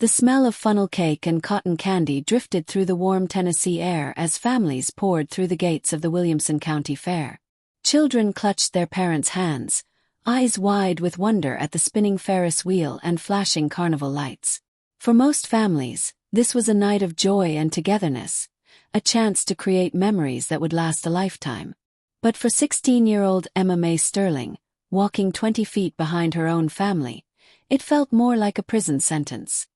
The smell of funnel cake and cotton candy drifted through the warm Tennessee air as families poured through the gates of the Williamson County Fair. Children clutched their parents' hands, eyes wide with wonder at the spinning Ferris wheel and flashing carnival lights. For most families, this was a night of joy and togetherness, a chance to create memories that would last a lifetime. But for 16-year-old Emma Mae Sterling, walking 20 feet behind her own family, it felt more like a prison sentence.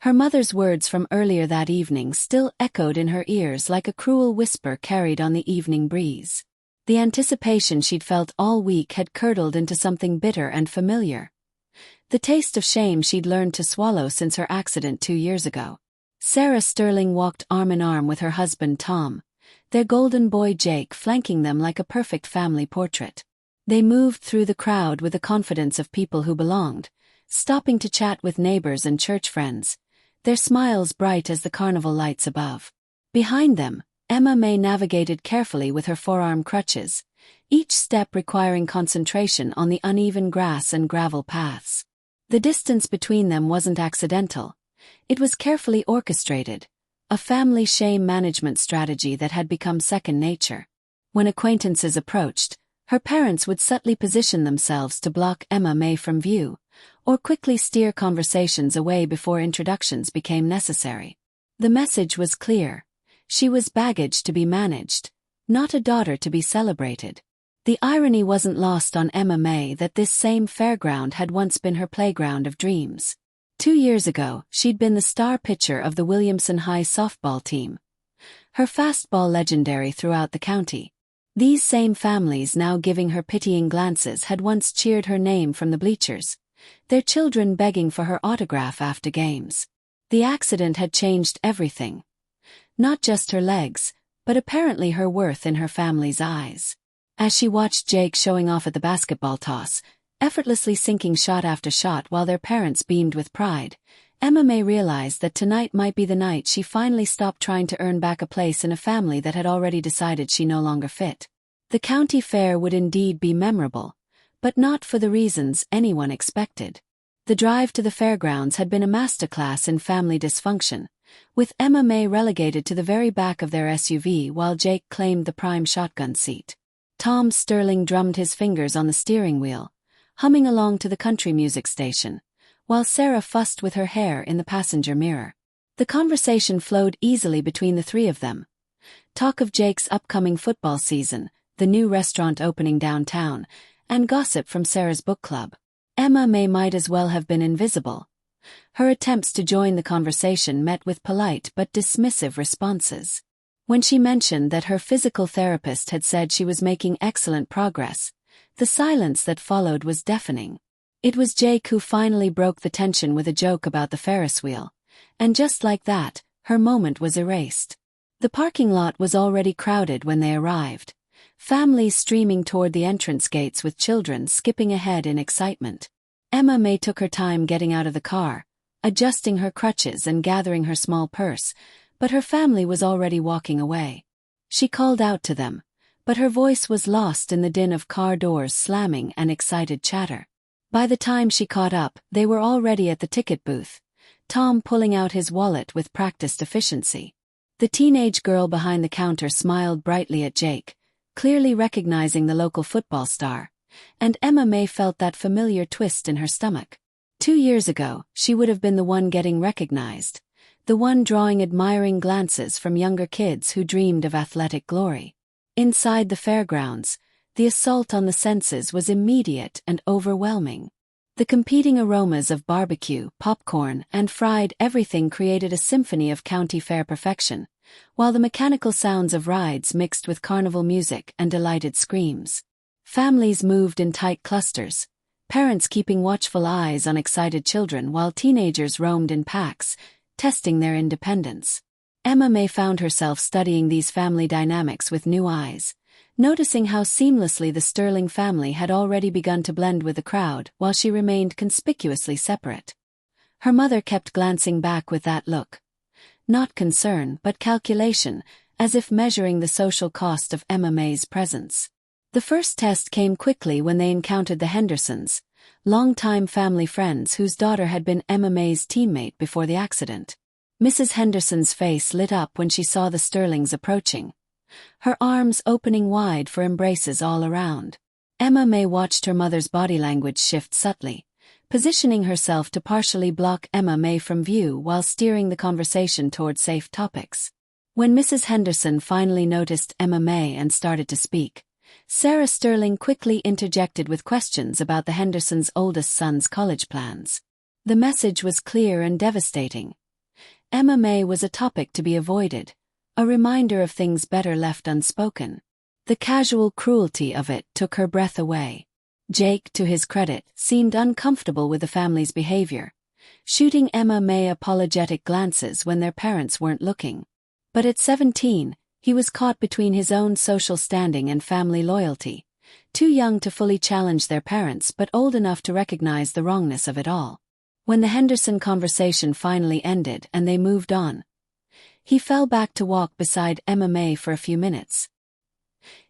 Her mother's words from earlier that evening still echoed in her ears like a cruel whisper carried on the evening breeze. The anticipation she'd felt all week had curdled into something bitter and familiar. The taste of shame she'd learned to swallow since her accident 2 years ago. Sarah Sterling walked arm in arm with her husband Tom, their golden boy Jake flanking them like a perfect family portrait. They moved through the crowd with the confidence of people who belonged, stopping to chat with neighbors and church friends, their smiles bright as the carnival lights above. Behind them, Emma Mae navigated carefully with her forearm crutches, each step requiring concentration on the uneven grass and gravel paths. The distance between them wasn't accidental. It was carefully orchestrated, a family shame management strategy that had become second nature. When acquaintances approached, her parents would subtly position themselves to block Emma Mae from view, or quickly steer conversations away before introductions became necessary. The message was clear. She was baggage to be managed, not a daughter to be celebrated. The irony wasn't lost on Emma Mae that this same fairground had once been her playground of dreams. 2 years ago, she'd been the star pitcher of the Williamson High softball team, her fastball legendary throughout the county. These same families now giving her pitying glances had once cheered her name from the bleachers, their children begging for her autograph after games. The accident had changed everything. Not just her legs, but apparently her worth in her family's eyes. As she watched Jake showing off at the basketball toss, effortlessly sinking shot after shot while their parents beamed with pride, Emma Mae realized that tonight might be the night she finally stopped trying to earn back a place in a family that had already decided she no longer fit. The county fair would indeed be memorable, but not for the reasons anyone expected. The drive to the fairgrounds had been a masterclass in family dysfunction, with Emma Mae relegated to the very back of their SUV while Jake claimed the prime shotgun seat. Tom Sterling drummed his fingers on the steering wheel, humming along to the country music station, while Sarah fussed with her hair in the passenger mirror. The conversation flowed easily between the three of them. Talk of Jake's upcoming football season, the new restaurant opening downtown, and gossip from Sarah's book club. Emma Mae might as well have been invisible. Her attempts to join the conversation met with polite but dismissive responses. When she mentioned that her physical therapist had said she was making excellent progress, the silence that followed was deafening. It was Jake who finally broke the tension with a joke about the Ferris wheel, and just like that, her moment was erased. The parking lot was already crowded when they arrived, families streaming toward the entrance gates with children skipping ahead in excitement. Emma Mae took her time getting out of the car, adjusting her crutches and gathering her small purse, but her family was already walking away. She called out to them, but her voice was lost in the din of car doors slamming and excited chatter. By the time she caught up, they were already at the ticket booth, Tom pulling out his wallet with practiced efficiency. The teenage girl behind the counter smiled brightly at Jake, clearly recognizing the local football star, and Emma Mae felt that familiar twist in her stomach. 2 years ago, she would have been the one getting recognized, the one drawing admiring glances from younger kids who dreamed of athletic glory. Inside the fairgrounds, the assault on the senses was immediate and overwhelming. The competing aromas of barbecue, popcorn, and fried everything created a symphony of county fair perfection, while the mechanical sounds of rides mixed with carnival music and delighted screams. Families moved in tight clusters, parents keeping watchful eyes on excited children while teenagers roamed in packs, testing their independence. Emma Mae found herself studying these family dynamics with new eyes, noticing how seamlessly the Sterling family had already begun to blend with the crowd while she remained conspicuously separate. Her mother kept glancing back with that look. Not concern but calculation, as if measuring the social cost of Emma Mae's presence. The first test came quickly when they encountered the Hendersons, longtime family friends whose daughter had been Emma May's teammate before the accident. Mrs. Henderson's face lit up when she saw the Sterlings approaching, her arms opening wide for embraces all around. Emma May watched her mother's body language shift subtly, positioning herself to partially block Emma May from view while steering the conversation toward safe topics. When Mrs. Henderson finally noticed Emma May and started to speak, Sarah Sterling quickly interjected with questions about the Hendersons' oldest son's college plans. The message was clear and devastating. Emma May was a topic to be avoided, a reminder of things better left unspoken. The casual cruelty of it took her breath away. Jake, to his credit, seemed uncomfortable with the family's behavior, shooting Emma May apologetic glances when their parents weren't looking. But at 17, he was caught between his own social standing and family loyalty, too young to fully challenge their parents but old enough to recognize the wrongness of it all. When the Henderson conversation finally ended and they moved on, he fell back to walk beside Emma May for a few minutes.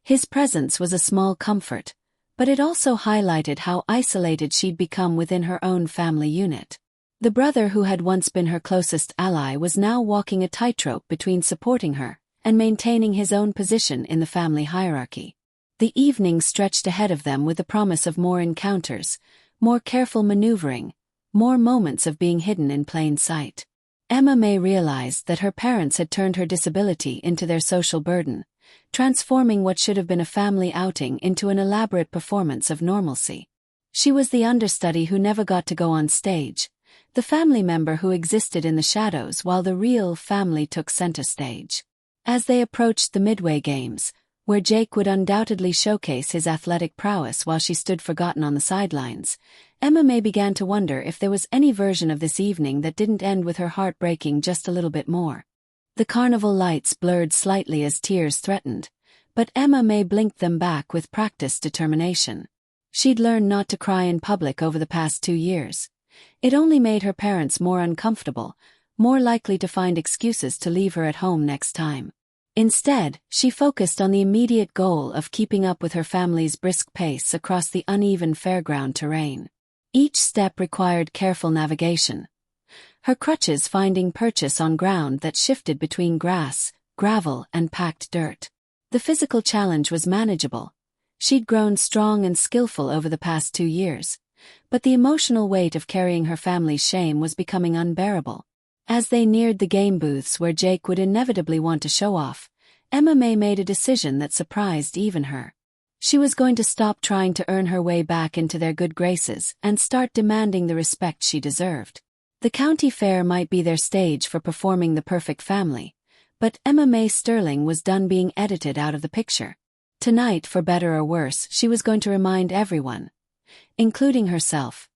His presence was a small comfort, but it also highlighted how isolated she'd become within her own family unit. The brother who had once been her closest ally was now walking a tightrope between supporting her and maintaining his own position in the family hierarchy. The evening stretched ahead of them with the promise of more encounters, more careful maneuvering, more moments of being hidden in plain sight. Emma May realized that her parents had turned her disability into their social burden, transforming what should have been a family outing into an elaborate performance of normalcy. She was the understudy who never got to go on stage, the family member who existed in the shadows while the real family took center stage. As they approached the Midway Games, where Jake would undoubtedly showcase his athletic prowess while she stood forgotten on the sidelines, Emma May began to wonder if there was any version of this evening that didn't end with her heart breaking just a little bit more. The carnival lights blurred slightly as tears threatened, but Emma May blinked them back with practiced determination. She'd learned not to cry in public over the past 2 years. It only made her parents more uncomfortable, more likely to find excuses to leave her at home next time. Instead, she focused on the immediate goal of keeping up with her family's brisk pace across the uneven fairground terrain. Each step required careful navigation, her crutches finding purchase on ground that shifted between grass, gravel, and packed dirt. The physical challenge was manageable. She'd grown strong and skillful over the past 2 years, but the emotional weight of carrying her family's shame was becoming unbearable. As they neared the game booths where Jake would inevitably want to show off, Emma May made a decision that surprised even her. She was going to stop trying to earn her way back into their good graces and start demanding the respect she deserved. The county fair might be their stage for performing the perfect family, but Emma May Sterling was done being edited out of the picture. Tonight, for better or worse, she was going to remind everyone, including herself,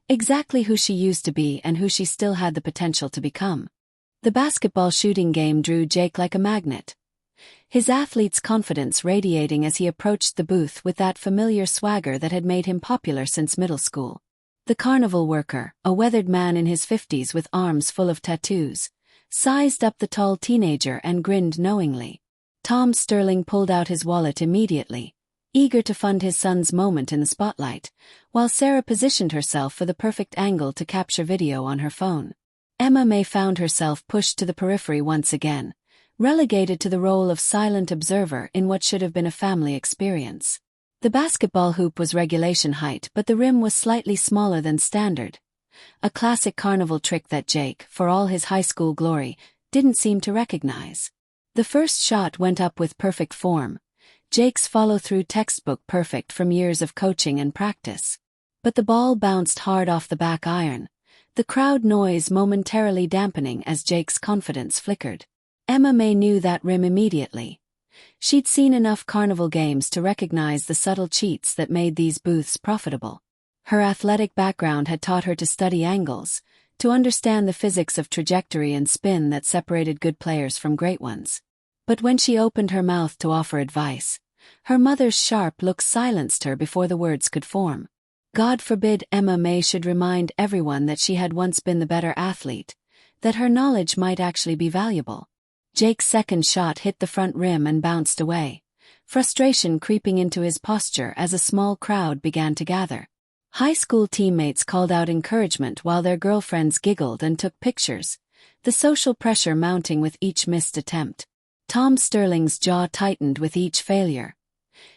exactly who she used to be and who she still had the potential to become. The basketball shooting game drew Jake like a magnet, his athlete's confidence radiating as he approached the booth with that familiar swagger that had made him popular since middle school. The carnival worker, a weathered man in his 50s with arms full of tattoos, sized up the tall teenager and grinned knowingly. Tom Sterling pulled out his wallet immediately, eager to fund his son's moment in the spotlight, while Sarah positioned herself for the perfect angle to capture video on her phone. Emma May found herself pushed to the periphery once again, relegated to the role of silent observer in what should have been a family experience. The basketball hoop was regulation height, but the rim was slightly smaller than standard, a classic carnival trick that Jake, for all his high school glory, didn't seem to recognize. The first shot went up with perfect form, Jake's follow-through textbook perfect from years of coaching and practice. But the ball bounced hard off the back iron, the crowd noise momentarily dampening as Jake's confidence flickered. Emma May knew that rim immediately. She'd seen enough carnival games to recognize the subtle cheats that made these booths profitable. Her athletic background had taught her to study angles, to understand the physics of trajectory and spin that separated good players from great ones. But when she opened her mouth to offer advice, her mother's sharp look silenced her before the words could form. God forbid Emma May should remind everyone that she had once been the better athlete, that her knowledge might actually be valuable. Jake's second shot hit the front rim and bounced away, frustration creeping into his posture as a small crowd began to gather. High school teammates called out encouragement while their girlfriends giggled and took pictures, the social pressure mounting with each missed attempt. Tom Sterling's jaw tightened with each failure,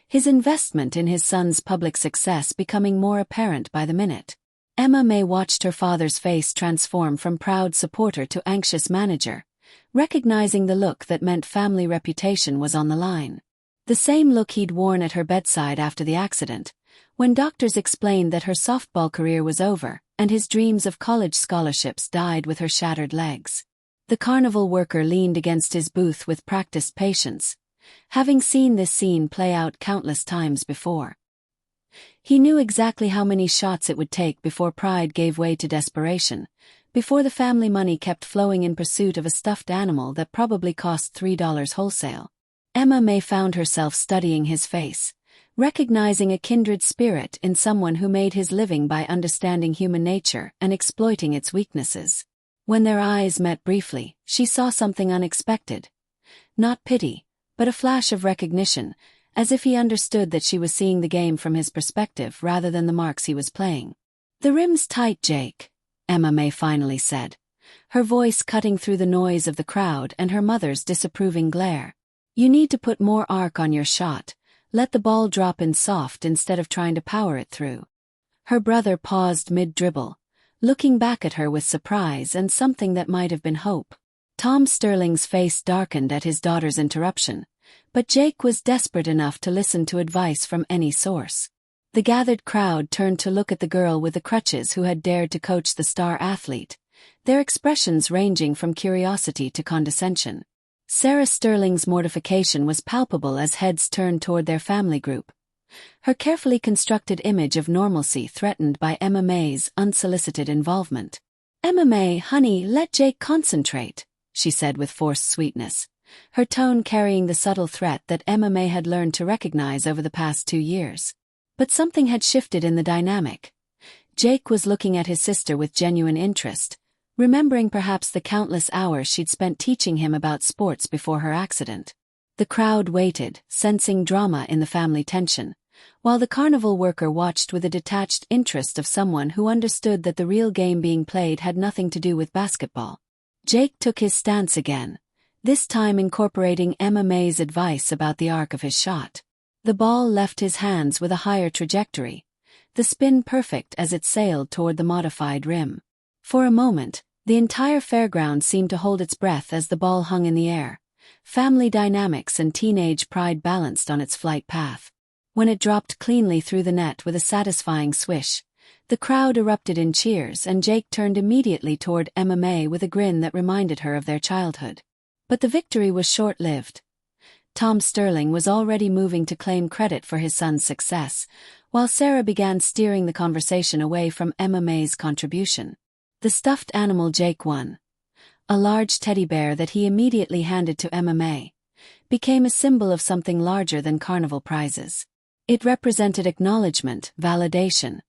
his investment in his son's public success becoming more apparent by the minute. Emma May watched her father's face transform from proud supporter to anxious manager, recognizing the look that meant family reputation was on the line. The same look he'd worn at her bedside after the accident, when doctors explained that her softball career was over, and his dreams of college scholarships died with her shattered legs. The carnival worker leaned against his booth with practiced patience, having seen this scene play out countless times before. He knew exactly how many shots it would take before pride gave way to desperation, before the family money kept flowing in pursuit of a stuffed animal that probably cost $3 wholesale. Emma May found herself studying his face, recognizing a kindred spirit in someone who made his living by understanding human nature and exploiting its weaknesses. When their eyes met briefly, she saw something unexpected. Not pity, but a flash of recognition, as if he understood that she was seeing the game from his perspective rather than the marks he was playing. "The rim's tight, Jake," Emma May finally said, her voice cutting through the noise of the crowd and her mother's disapproving glare. "You need to put more arc on your shot. Let the ball drop in soft instead of trying to power it through." Her brother paused mid-dribble, looking back at her with surprise and something that might have been hope. Tom Sterling's face darkened at his daughter's interruption, but Jake was desperate enough to listen to advice from any source. The gathered crowd turned to look at the girl with the crutches who had dared to coach the star athlete, their expressions ranging from curiosity to condescension. Sarah Sterling's mortification was palpable as heads turned toward their family group, her carefully constructed image of normalcy threatened by Emma May's unsolicited involvement. "Emma May, honey, let Jake concentrate," she said with forced sweetness, her tone carrying the subtle threat that Emma May had learned to recognize over the past 2 years. But something had shifted in the dynamic. Jake was looking at his sister with genuine interest, remembering perhaps the countless hours she'd spent teaching him about sports before her accident. The crowd waited, sensing drama in the family tension, while the carnival worker watched with a detached interest of someone who understood that the real game being played had nothing to do with basketball. Jake took his stance again, this time incorporating Emma May's advice about the arc of his shot. The ball left his hands with a higher trajectory, the spin perfect as it sailed toward the modified rim. For a moment, the entire fairground seemed to hold its breath as the ball hung in the air, family dynamics and teenage pride balanced on its flight path. When it dropped cleanly through the net with a satisfying swish, the crowd erupted in cheers and Jake turned immediately toward Emma May with a grin that reminded her of their childhood. But the victory was short-lived. Tom Sterling was already moving to claim credit for his son's success, while Sarah began steering the conversation away from Emma May's contribution. The stuffed animal Jake won, a large teddy bear that he immediately handed to Emma May, became a symbol of something larger than carnival prizes. It represented acknowledgement, validation,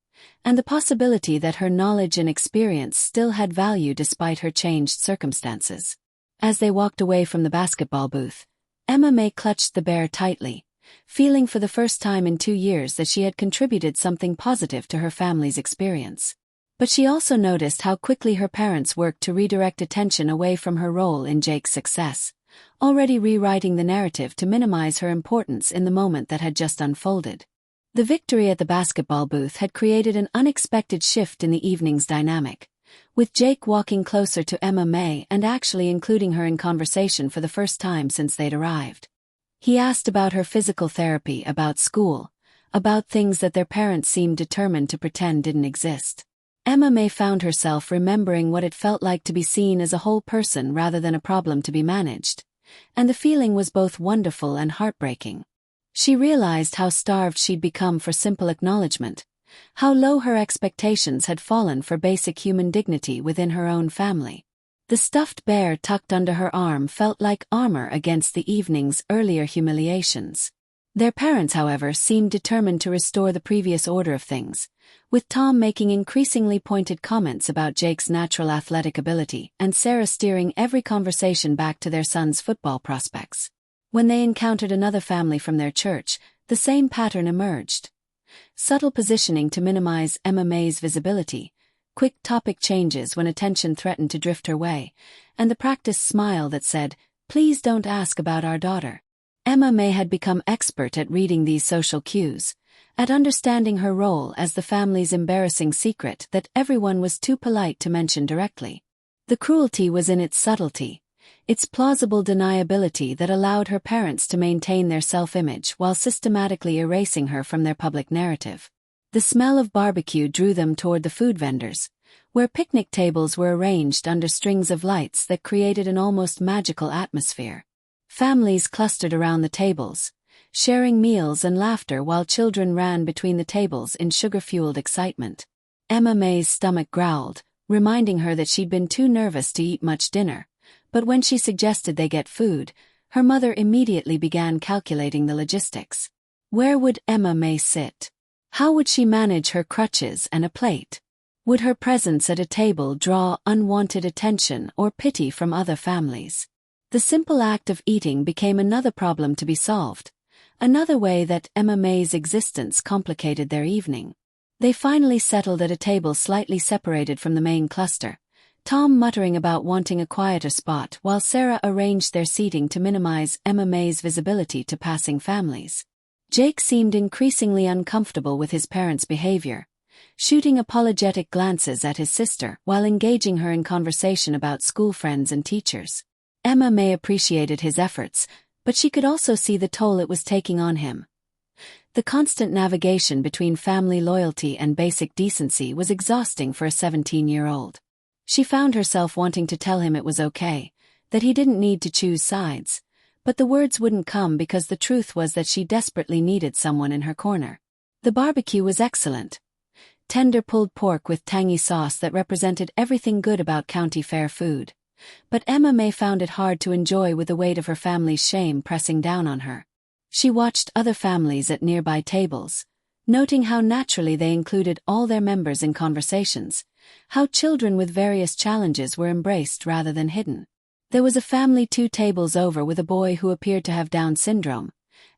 and the possibility that her knowledge and experience still had value despite her changed circumstances. As they walked away from the basketball booth, Emma May clutched the bear tightly, feeling for the first time in 2 years that she had contributed something positive to her family's experience. But she also noticed how quickly her parents worked to redirect attention away from her role in Jake's success, already rewriting the narrative to minimize her importance in the moment that had just unfolded. The victory at the basketball booth had created an unexpected shift in the evening's dynamic, with Jake walking closer to Emma May and actually including her in conversation for the first time since they'd arrived. He asked about her physical therapy, about school, about things that their parents seemed determined to pretend didn't exist. Emma May found herself remembering what it felt like to be seen as a whole person rather than a problem to be managed, and the feeling was both wonderful and heartbreaking. She realized how starved she'd become for simple acknowledgement, how low her expectations had fallen for basic human dignity within her own family. The stuffed bear tucked under her arm felt like armor against the evening's earlier humiliations. Their parents, however, seemed determined to restore the previous order of things, with Tom making increasingly pointed comments about Jake's natural athletic ability and Sarah steering every conversation back to their son's football prospects. When they encountered another family from their church, the same pattern emerged. subtle positioning to minimize Emma May's visibility, quick topic changes when attention threatened to drift her way, and the practiced smile that said, "Please don't ask about our daughter." Emma May had become expert at reading these social cues, at understanding her role as the family's embarrassing secret that everyone was too polite to mention directly. The cruelty was in its subtlety, its plausible deniability that allowed her parents to maintain their self-image while systematically erasing her from their public narrative. The smell of barbecue drew them toward the food vendors, where picnic tables were arranged under strings of lights that created an almost magical atmosphere. Families clustered around the tables, sharing meals and laughter while children ran between the tables in sugar-fueled excitement. Emma May's stomach growled, reminding her that she'd been too nervous to eat much dinner, but when she suggested they get food, her mother immediately began calculating the logistics. Where would Emma May sit? How would she manage her crutches and a plate? Would her presence at a table draw unwanted attention or pity from other families? The simple act of eating became another problem to be solved, another way that Emma May's existence complicated their evening. They finally settled at a table slightly separated from the main cluster, Tom muttering about wanting a quieter spot while Sarah arranged their seating to minimize Emma May's visibility to passing families. Jake seemed increasingly uncomfortable with his parents' behavior, shooting apologetic glances at his sister while engaging her in conversation about school friends and teachers. Emma May appreciated his efforts, but she could also see the toll it was taking on him. The constant navigation between family loyalty and basic decency was exhausting for a 17-year-old. She found herself wanting to tell him it was okay, that he didn't need to choose sides, but the words wouldn't come because the truth was that she desperately needed someone in her corner. The barbecue was excellent. Tender pulled pork with tangy sauce that represented everything good about county fair food. But Emma May found it hard to enjoy with the weight of her family's shame pressing down on her. She watched other families at nearby tables, noting how naturally they included all their members in conversations, how children with various challenges were embraced rather than hidden. There was a family 2 tables over with a boy who appeared to have Down syndrome,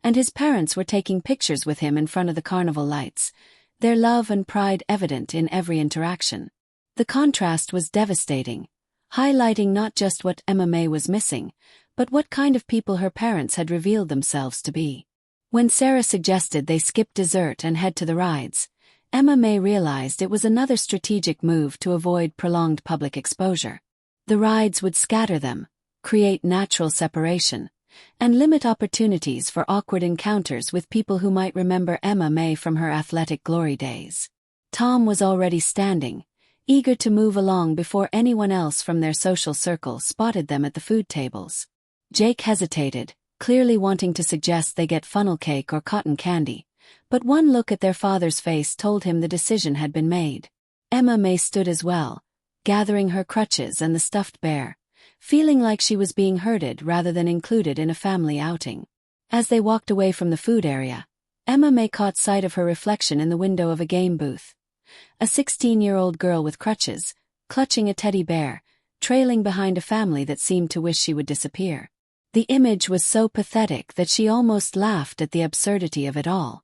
and his parents were taking pictures with him in front of the carnival lights, their love and pride evident in every interaction. The contrast was devastating, highlighting not just what Emma May was missing, but what kind of people her parents had revealed themselves to be. When Sarah suggested they skip dessert and head to the rides, Emma May realized it was another strategic move to avoid prolonged public exposure. The rides would scatter them, create natural separation, and limit opportunities for awkward encounters with people who might remember Emma May from her athletic glory days. Tom was already standing, eager to move along before anyone else from their social circle spotted them at the food tables. Jake hesitated, clearly wanting to suggest they get funnel cake or cotton candy, but one look at their father's face told him the decision had been made. Emma May stood as well, gathering her crutches and the stuffed bear, feeling like she was being herded rather than included in a family outing. As they walked away from the food area, Emma May caught sight of her reflection in the window of a game booth. A 16-year-old girl with crutches, clutching a teddy bear, trailing behind a family that seemed to wish she would disappear. The image was so pathetic that she almost laughed at the absurdity of it all.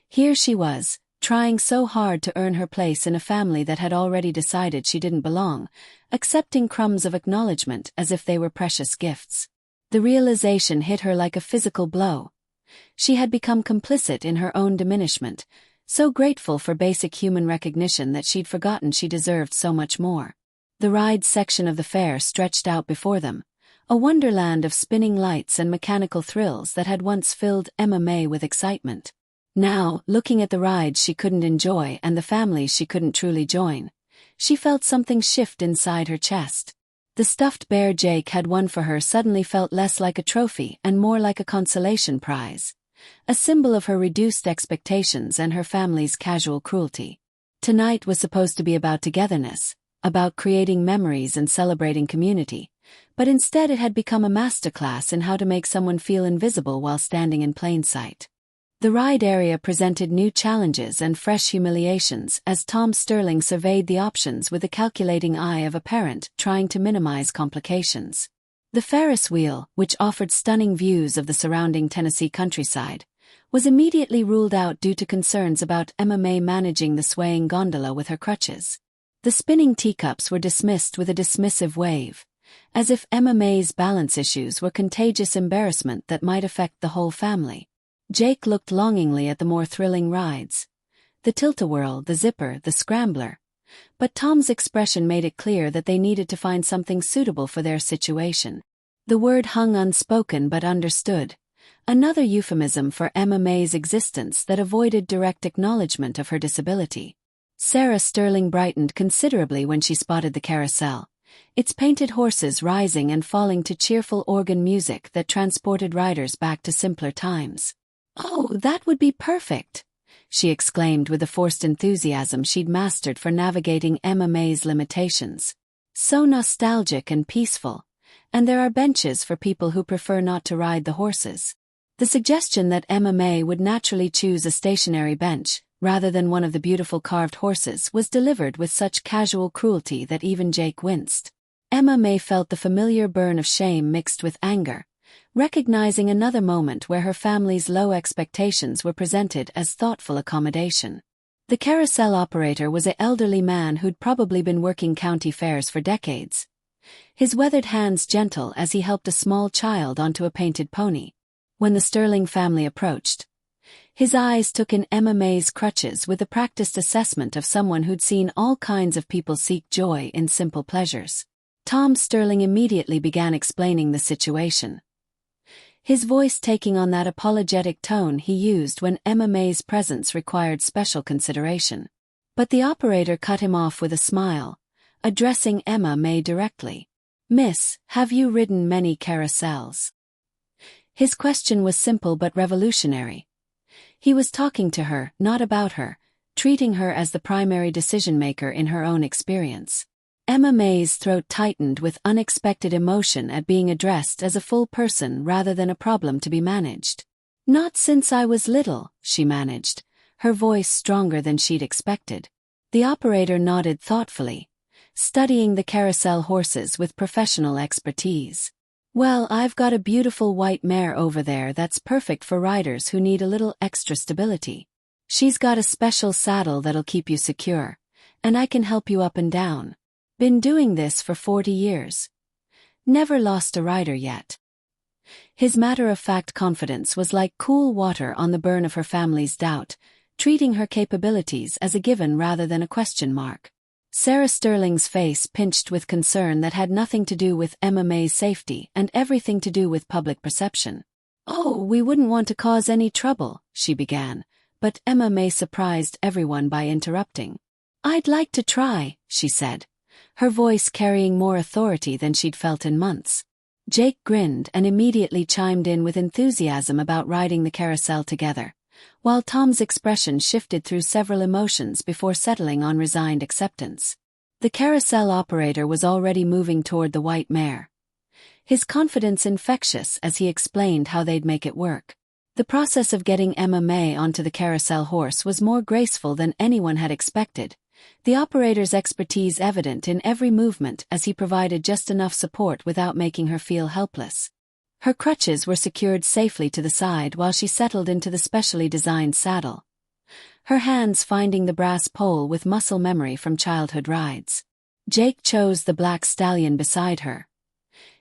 Here she was, trying so hard to earn her place in a family that had already decided she didn't belong, accepting crumbs of acknowledgement as if they were precious gifts. The realization hit her like a physical blow. She had become complicit in her own diminishment, so grateful for basic human recognition that she'd forgotten she deserved so much more. The rides section of the fair stretched out before them, a wonderland of spinning lights and mechanical thrills that had once filled Emma May with excitement. Now, looking at the rides she couldn't enjoy and the families she couldn't truly join, she felt something shift inside her chest. The stuffed bear Jake had won for her suddenly felt less like a trophy and more like a consolation prize, a symbol of her reduced expectations and her family's casual cruelty. Tonight was supposed to be about togetherness, about creating memories and celebrating community, but instead it had become a masterclass in how to make someone feel invisible while standing in plain sight. The ride area presented new challenges and fresh humiliations as Tom Sterling surveyed the options with the calculating eye of a parent trying to minimize complications. The Ferris wheel, which offered stunning views of the surrounding Tennessee countryside, was immediately ruled out due to concerns about Emma May managing the swaying gondola with her crutches. The spinning teacups were dismissed with a dismissive wave, as if Emma May's balance issues were contagious embarrassment that might affect the whole family. Jake looked longingly at the more thrilling rides. The tilt-a-whirl, the zipper, the scrambler. But Tom's expression made it clear that they needed to find something suitable for their situation. The word hung unspoken but understood, another euphemism for Emma May's existence that avoided direct acknowledgement of her disability. Sarah Sterling brightened considerably when she spotted the carousel, its painted horses rising and falling to cheerful organ music that transported riders back to simpler times. "Oh, that would be perfect!" she exclaimed with the forced enthusiasm she'd mastered for navigating Emma May's limitations. "So nostalgic and peaceful. And there are benches for people who prefer not to ride the horses." The suggestion that Emma May would naturally choose a stationary bench, rather than one of the beautiful carved horses, was delivered with such casual cruelty that even Jake winced. Emma May felt the familiar burn of shame mixed with anger, recognizing another moment where her family's low expectations were presented as thoughtful accommodation. The carousel operator was an elderly man who'd probably been working county fairs for decades, his weathered hands gentle as he helped a small child onto a painted pony. When the Sterling family approached, his eyes took in Emma May's crutches with a practiced assessment of someone who'd seen all kinds of people seek joy in simple pleasures. Tom Sterling immediately began explaining the situation, his voice taking on that apologetic tone he used when Emma May's presence required special consideration. But the operator cut him off with a smile, addressing Emma May directly. "Miss, have you ridden many carousels?" His question was simple but revolutionary. He was talking to her, not about her, treating her as the primary decision-maker in her own experience. Emma May's throat tightened with unexpected emotion at being addressed as a full person rather than a problem to be managed. "Not since I was little," she managed, her voice stronger than she'd expected. The operator nodded thoughtfully, studying the carousel horses with professional expertise. "Well, I've got a beautiful white mare over there that's perfect for riders who need a little extra stability. She's got a special saddle that'll keep you secure, and I can help you up and down. Been doing this for 40 years. Never lost a rider yet." His matter-of-fact confidence was like cool water on the burn of her family's doubt, treating her capabilities as a given rather than a question mark. Sarah Sterling's face pinched with concern that had nothing to do with Emma May's safety and everything to do with public perception. "Oh, we wouldn't want to cause any trouble," she began, but Emma May surprised everyone by interrupting. "I'd like to try," she said, her voice carrying more authority than she'd felt in months. Jake grinned and immediately chimed in with enthusiasm about riding the carousel together, while Tom's expression shifted through several emotions before settling on resigned acceptance. The carousel operator was already moving toward the white mare, his confidence infectious as he explained how they'd make it work. The process of getting Emma May onto the carousel horse was more graceful than anyone had expected, the operator's expertise evident in every movement as he provided just enough support without making her feel helpless. Her crutches were secured safely to the side while she settled into the specially designed saddle, her hands finding the brass pole with muscle memory from childhood rides. Jake chose the black stallion beside her,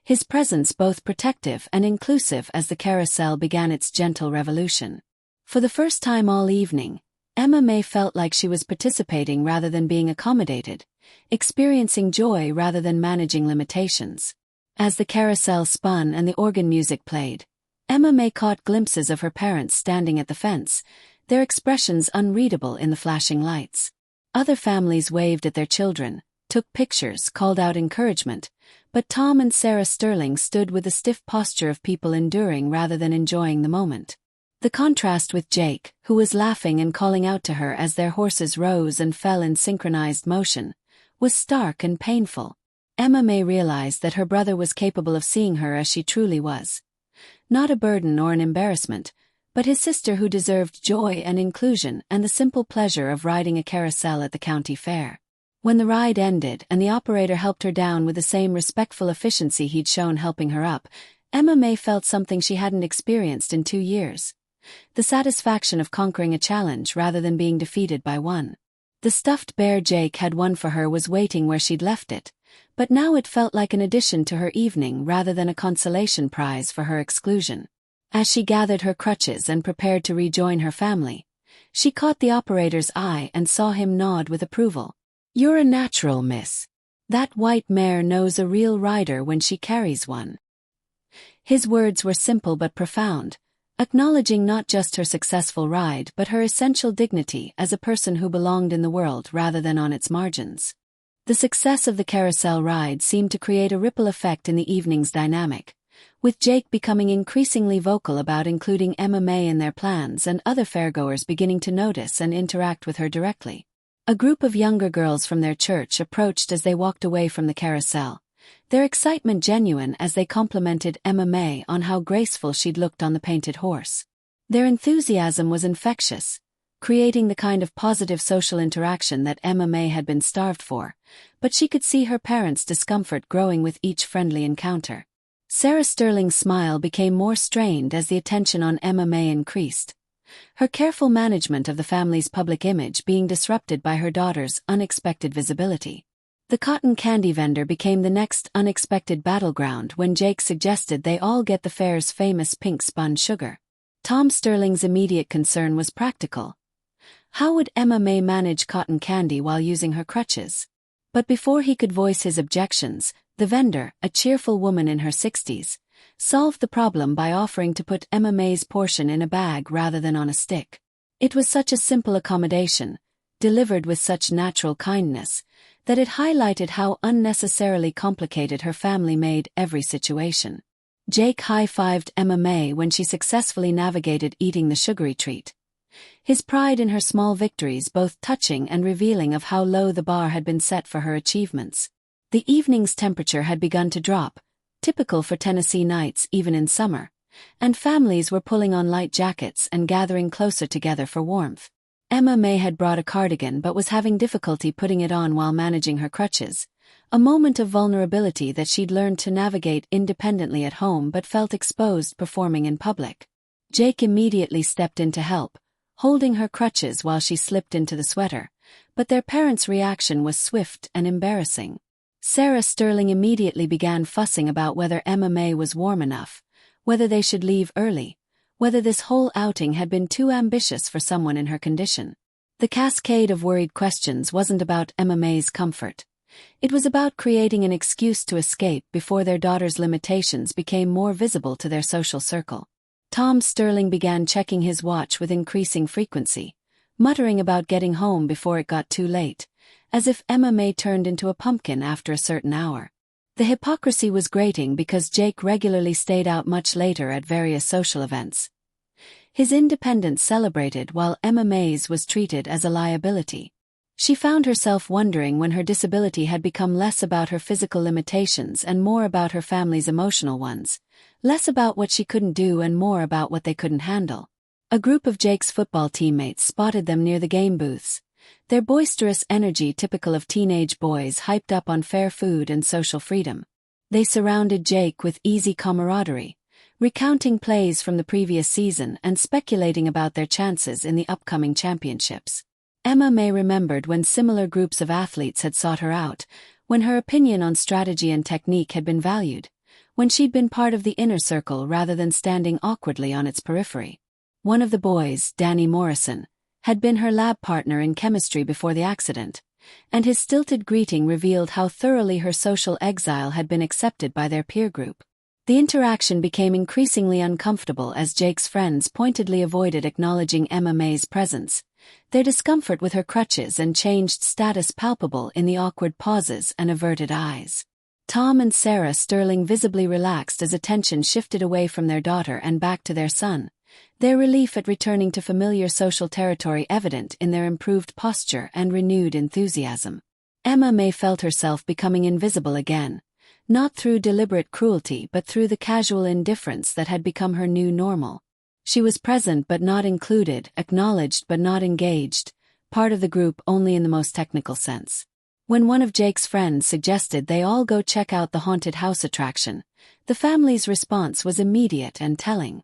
his presence both protective and inclusive as the carousel began its gentle revolution. For the first time all evening, Emma May felt like she was participating rather than being accommodated, experiencing joy rather than managing limitations. As the carousel spun and the organ music played, Emma May caught glimpses of her parents standing at the fence, their expressions unreadable in the flashing lights. Other families waved at their children, took pictures, called out encouragement, but Tom and Sarah Sterling stood with the stiff posture of people enduring rather than enjoying the moment. The contrast with Jake, who was laughing and calling out to her as their horses rose and fell in synchronized motion, was stark and painful. Emma May realized that her brother was capable of seeing her as she truly was. Not a burden or an embarrassment, but his sister who deserved joy and inclusion and the simple pleasure of riding a carousel at the county fair. When the ride ended and the operator helped her down with the same respectful efficiency he'd shown helping her up, Emma May felt something she hadn't experienced in 2 years. the satisfaction of conquering a challenge rather than being defeated by one. The stuffed bear Jake had won for her was waiting where she'd left it, but now it felt like an addition to her evening rather than a consolation prize for her exclusion. As she gathered her crutches and prepared to rejoin her family, she caught the operator's eye and saw him nod with approval. "You're a natural, miss. That white mare knows a real rider when she carries one." His words were simple but profound, acknowledging not just her successful ride but her essential dignity as a person who belonged in the world rather than on its margins. The success of the carousel ride seemed to create a ripple effect in the evening's dynamic, with Jake becoming increasingly vocal about including MMA in their plans and other fairgoers beginning to notice and interact with her directly. A group of younger girls from their church approached as they walked away from the carousel, their excitement genuine as they complimented MMA on how graceful she'd looked on the painted horse. Their enthusiasm was infectious, creating the kind of positive social interaction that MMA had been starved for, but she could see her parents' discomfort growing with each friendly encounter. Sarah Sterling's smile became more strained as the attention on MMA increased, her careful management of the family's public image being disrupted by her daughter's unexpected visibility. The cotton candy vendor became the next unexpected battleground when Jake suggested they all get the fair's famous pink spun sugar. Tom Sterling's immediate concern was practical. How would MMA manage cotton candy while using her crutches? But before he could voice his objections, the vendor, a cheerful woman in her 60s, solved the problem by offering to put MMA's portion in a bag rather than on a stick. It was such a simple accommodation, delivered with such natural kindness, that it highlighted how unnecessarily complicated her family made every situation. Jake high-fived MMA when she successfully navigated eating the sugary treat, his pride in her small victories both touching and revealing of how low the bar had been set for her achievements. The evening's temperature had begun to drop, typical for Tennessee nights even in summer, and families were pulling on light jackets and gathering closer together for warmth. Emma May had brought a cardigan but was having difficulty putting it on while managing her crutches, a moment of vulnerability that she'd learned to navigate independently at home but felt exposed performing in public. Jake immediately stepped in to help, holding her crutches while she slipped into the sweater, but their parents' reaction was swift and embarrassing. Sarah Sterling immediately began fussing about whether Emma May was warm enough, whether they should leave early, whether this whole outing had been too ambitious for someone in her condition. The cascade of worried questions wasn't about Emma May's comfort. It was about creating an excuse to escape before their daughter's limitations became more visible to their social circle. Tom Sterling began checking his watch with increasing frequency, muttering about getting home before it got too late, as if Emma May turned into a pumpkin after a certain hour. The hypocrisy was grating because Jake regularly stayed out much later at various social events. His independence celebrated while Emma May's was treated as a liability. She found herself wondering when her disability had become less about her physical limitations and more about her family's emotional ones, less about what she couldn't do and more about what they couldn't handle. A group of Jake's football teammates spotted them near the game booths, their boisterous energy typical of teenage boys hyped up on fair food and social freedom. They surrounded Jake with easy camaraderie, recounting plays from the previous season and speculating about their chances in the upcoming championships. Emma May remembered when similar groups of athletes had sought her out, when her opinion on strategy and technique had been valued, when she'd been part of the inner circle rather than standing awkwardly on its periphery. One of the boys, Danny Morrison, had been her lab partner in chemistry before the accident, and his stilted greeting revealed how thoroughly her social exile had been accepted by their peer group. The interaction became increasingly uncomfortable as Jake's friends pointedly avoided acknowledging Emma May's presence, their discomfort with her crutches and changed status palpable in the awkward pauses and averted eyes. Tom and Sarah Sterling visibly relaxed as attention shifted away from their daughter and back to their son, their relief at returning to familiar social territory evident in their improved posture and renewed enthusiasm. Emma May felt herself becoming invisible again, not through deliberate cruelty but through the casual indifference that had become her new normal. She was present but not included, acknowledged but not engaged, part of the group only in the most technical sense. When one of Jake's friends suggested they all go check out the haunted house attraction, the family's response was immediate and telling.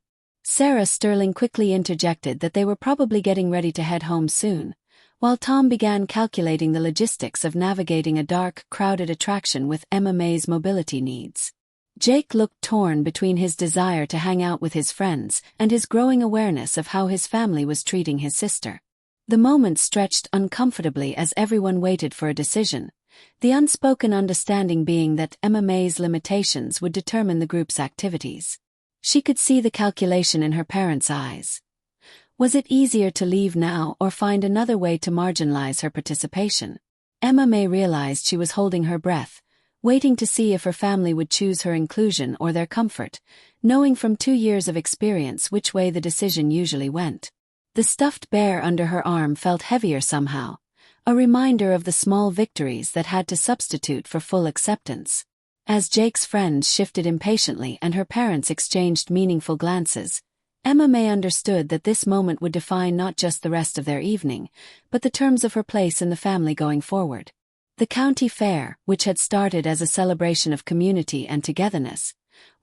Sarah Sterling quickly interjected that they were probably getting ready to head home soon, while Tom began calculating the logistics of navigating a dark, crowded attraction with Emma May's mobility needs. Jake looked torn between his desire to hang out with his friends and his growing awareness of how his family was treating his sister. The moment stretched uncomfortably as everyone waited for a decision, the unspoken understanding being that Emma May's limitations would determine the group's activities. She could see the calculation in her parents' eyes. Was it easier to leave now or find another way to marginalize her participation? Emma May realized she was holding her breath, waiting to see if her family would choose her inclusion or their comfort, knowing from 2 years of experience which way the decision usually went. The stuffed bear under her arm felt heavier somehow, a reminder of the small victories that had to substitute for full acceptance. As Jake's friends shifted impatiently and her parents exchanged meaningful glances, Emma May understood that this moment would define not just the rest of their evening, but the terms of her place in the family going forward. The county fair, which had started as a celebration of community and togetherness,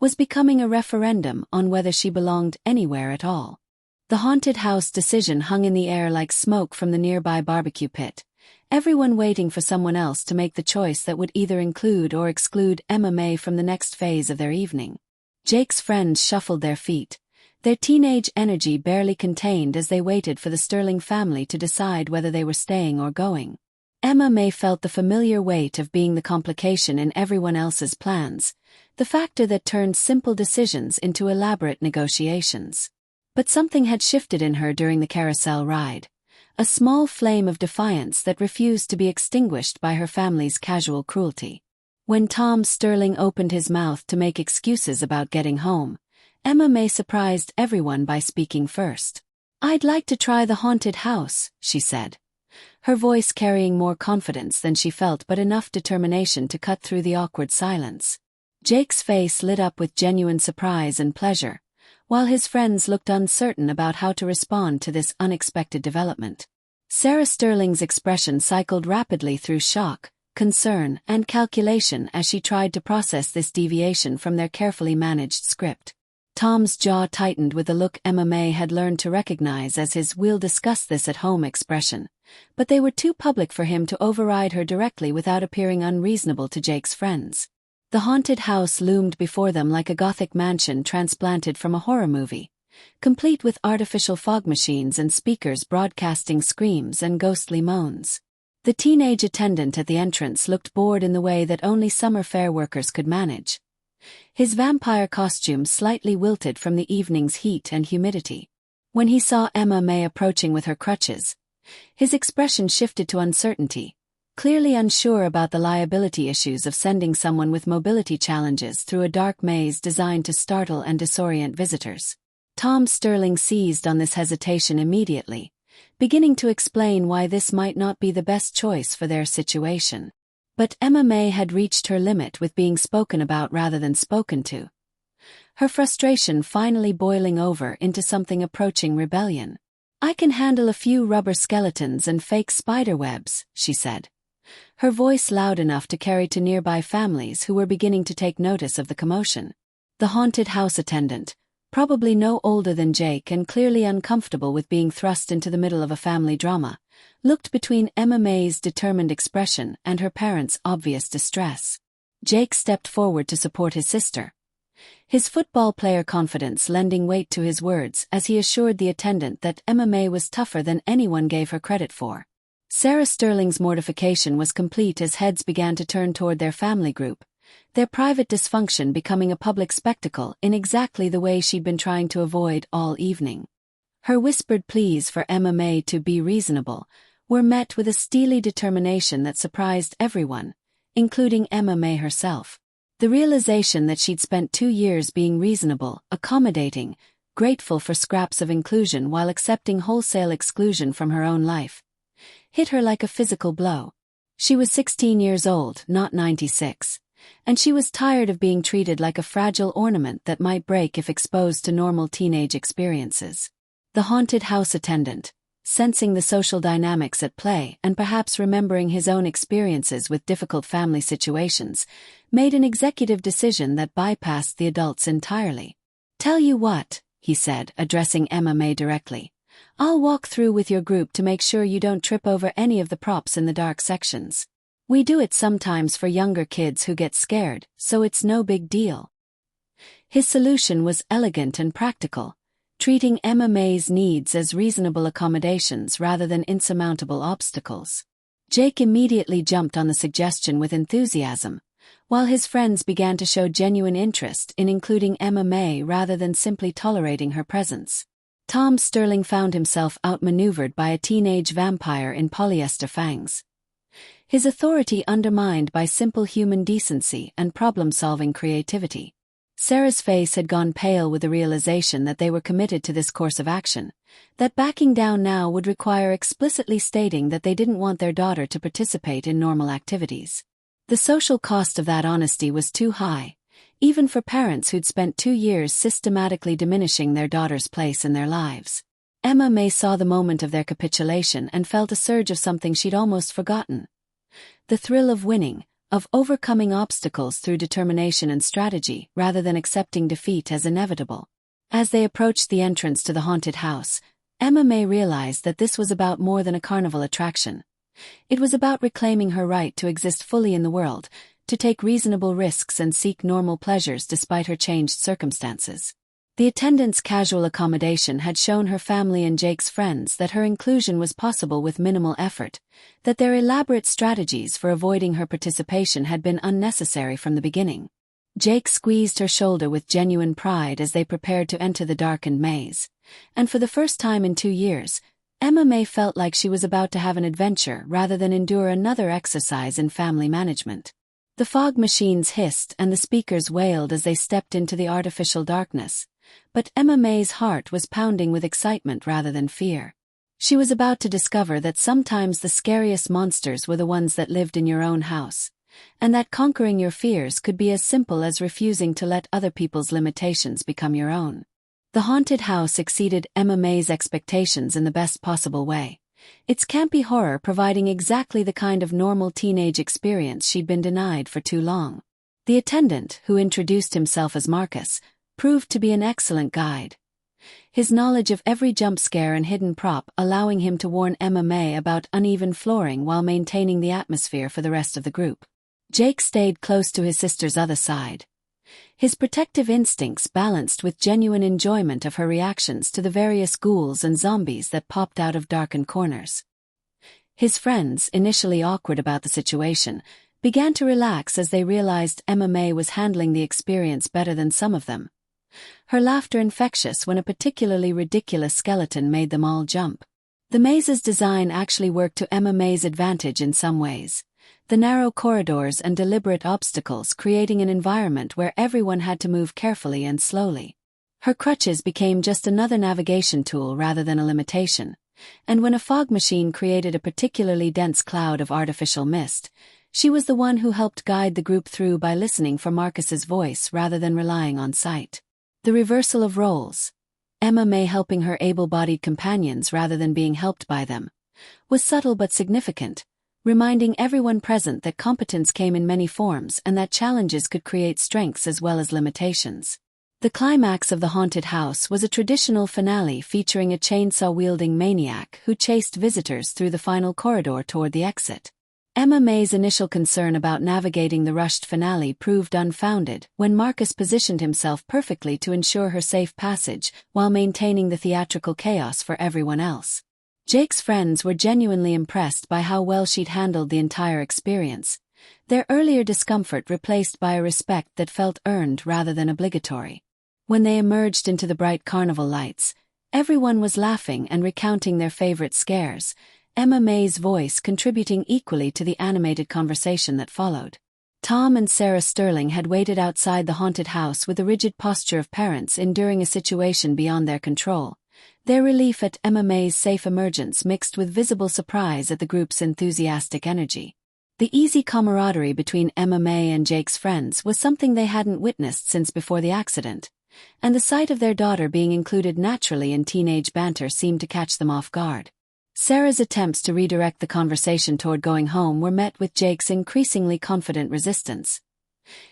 was becoming a referendum on whether she belonged anywhere at all. The haunted house decision hung in the air like smoke from the nearby barbecue pit, everyone waiting for someone else to make the choice that would either include or exclude Emma May from the next phase of their evening. Jake's friends shuffled their feet, their teenage energy barely contained as they waited for the Sterling family to decide whether they were staying or going. Emma May felt the familiar weight of being the complication in everyone else's plans, the factor that turned simple decisions into elaborate negotiations. But something had shifted in her during the carousel ride, a small flame of defiance that refused to be extinguished by her family's casual cruelty. When Tom Sterling opened his mouth to make excuses about getting home, Emma May surprised everyone by speaking first. "I'd like to try the haunted house," she said, her voice carrying more confidence than she felt but enough determination to cut through the awkward silence. Jake's face lit up with genuine surprise and pleasure, while his friends looked uncertain about how to respond to this unexpected development. Sarah Sterling's expression cycled rapidly through shock, concern, and calculation as she tried to process this deviation from their carefully managed script. Tom's jaw tightened with a look Emma May had learned to recognize as his "we'll discuss this at home" expression, but they were too public for him to override her directly without appearing unreasonable to Jake's friends. The haunted house loomed before them like a gothic mansion transplanted from a horror movie, complete with artificial fog machines and speakers broadcasting screams and ghostly moans. The teenage attendant at the entrance looked bored in the way that only summer fair workers could manage, his vampire costume slightly wilted from the evening's heat and humidity. When he saw Emma May approaching with her crutches, his expression shifted to uncertainty, clearly unsure about the liability issues of sending someone with mobility challenges through a dark maze designed to startle and disorient visitors. Tom Sterling seized on this hesitation immediately, beginning to explain why this might not be the best choice for their situation. But Emma May had reached her limit with being spoken about rather than spoken to, her frustration finally boiling over into something approaching rebellion. "I can handle a few rubber skeletons and fake spider webs," she said, her voice loud enough to carry to nearby families who were beginning to take notice of the commotion. The haunted house attendant, probably no older than Jake and clearly uncomfortable with being thrust into the middle of a family drama, looked between Emma May's determined expression and her parents' obvious distress. Jake stepped forward to support his sister, his football player confidence lending weight to his words as he assured the attendant that Emma May was tougher than anyone gave her credit for. Sarah Sterling's mortification was complete as heads began to turn toward their family group, their private dysfunction becoming a public spectacle in exactly the way she'd been trying to avoid all evening. Her whispered pleas for Emma May to be reasonable were met with a steely determination that surprised everyone, including Emma May herself. The realization that she'd spent 2 years being reasonable, accommodating, grateful for scraps of inclusion while accepting wholesale exclusion from her own life, hit her like a physical blow. She was 16 years old, not 96, and she was tired of being treated like a fragile ornament that might break if exposed to normal teenage experiences. The haunted house attendant, sensing the social dynamics at play and perhaps remembering his own experiences with difficult family situations, made an executive decision that bypassed the adults entirely. "Tell you what," he said, addressing Emma May directly. "I'll walk through with your group to make sure you don't trip over any of the props in the dark sections. We do it sometimes for younger kids who get scared, so it's no big deal." His solution was elegant and practical, treating Emma May's needs as reasonable accommodations rather than insurmountable obstacles. Jake immediately jumped on the suggestion with enthusiasm, while his friends began to show genuine interest in including Emma May rather than simply tolerating her presence. Tom Sterling found himself outmaneuvered by a teenage vampire in polyester fangs. His authority undermined by simple human decency and problem-solving creativity. Sarah's face had gone pale with the realization that they were committed to this course of action, that backing down now would require explicitly stating that they didn't want their daughter to participate in normal activities. The social cost of that honesty was too high, even for parents who'd spent 2 years systematically diminishing their daughter's place in their lives. Emma May saw the moment of their capitulation and felt a surge of something she'd almost forgotten. The thrill of winning, of overcoming obstacles through determination and strategy rather than accepting defeat as inevitable. As they approached the entrance to the haunted house, Emma May realized that this was about more than a carnival attraction. It was about reclaiming her right to exist fully in the world, to take reasonable risks and seek normal pleasures despite her changed circumstances. The attendant's casual accommodation had shown her family and Jake's friends that her inclusion was possible with minimal effort, that their elaborate strategies for avoiding her participation had been unnecessary from the beginning. Jake squeezed her shoulder with genuine pride as they prepared to enter the darkened maze, and for the first time in 2 years, Emma May felt like she was about to have an adventure rather than endure another exercise in family management. The fog machines hissed and the speakers wailed as they stepped into the artificial darkness, but Emma May's heart was pounding with excitement rather than fear. She was about to discover that sometimes the scariest monsters were the ones that lived in your own house, and that conquering your fears could be as simple as refusing to let other people's limitations become your own. The haunted house exceeded Emma May's expectations in the best possible way, its campy horror providing exactly the kind of normal teenage experience she'd been denied for too long. The attendant, who introduced himself as Marcus, proved to be an excellent guide. His knowledge of every jump scare and hidden prop allowing him to warn Emma May about uneven flooring while maintaining the atmosphere for the rest of the group. Jake stayed close to his sister's other side, his protective instincts balanced with genuine enjoyment of her reactions to the various ghouls and zombies that popped out of darkened corners. His friends, initially awkward about the situation, began to relax as they realized Emma May was handling the experience better than some of them. Her laughter infectious when a particularly ridiculous skeleton made them all jump. The maze's design actually worked to Emma May's advantage in some ways, the narrow corridors and deliberate obstacles creating an environment where everyone had to move carefully and slowly. Her crutches became just another navigation tool rather than a limitation, and when a fog machine created a particularly dense cloud of artificial mist, she was the one who helped guide the group through by listening for Marcus's voice rather than relying on sight. The reversal of roles, Emma May helping her able-bodied companions rather than being helped by them, was subtle but significant, reminding everyone present that competence came in many forms and that challenges could create strengths as well as limitations. The climax of the haunted house was a traditional finale featuring a chainsaw-wielding maniac who chased visitors through the final corridor toward the exit. Emma May's initial concern about navigating the rushed finale proved unfounded when Marcus positioned himself perfectly to ensure her safe passage while maintaining the theatrical chaos for everyone else. Jake's friends were genuinely impressed by how well she'd handled the entire experience, their earlier discomfort replaced by a respect that felt earned rather than obligatory. When they emerged into the bright carnival lights, everyone was laughing and recounting their favorite scares, Emma May's voice contributing equally to the animated conversation that followed. Tom and Sarah Sterling had waited outside the haunted house with the rigid posture of parents enduring a situation beyond their control, their relief at Emma May's safe emergence mixed with visible surprise at the group's enthusiastic energy. The easy camaraderie between Emma May and Jake's friends was something they hadn't witnessed since before the accident, and the sight of their daughter being included naturally in teenage banter seemed to catch them off guard. Sarah's attempts to redirect the conversation toward going home were met with Jake's increasingly confident resistance.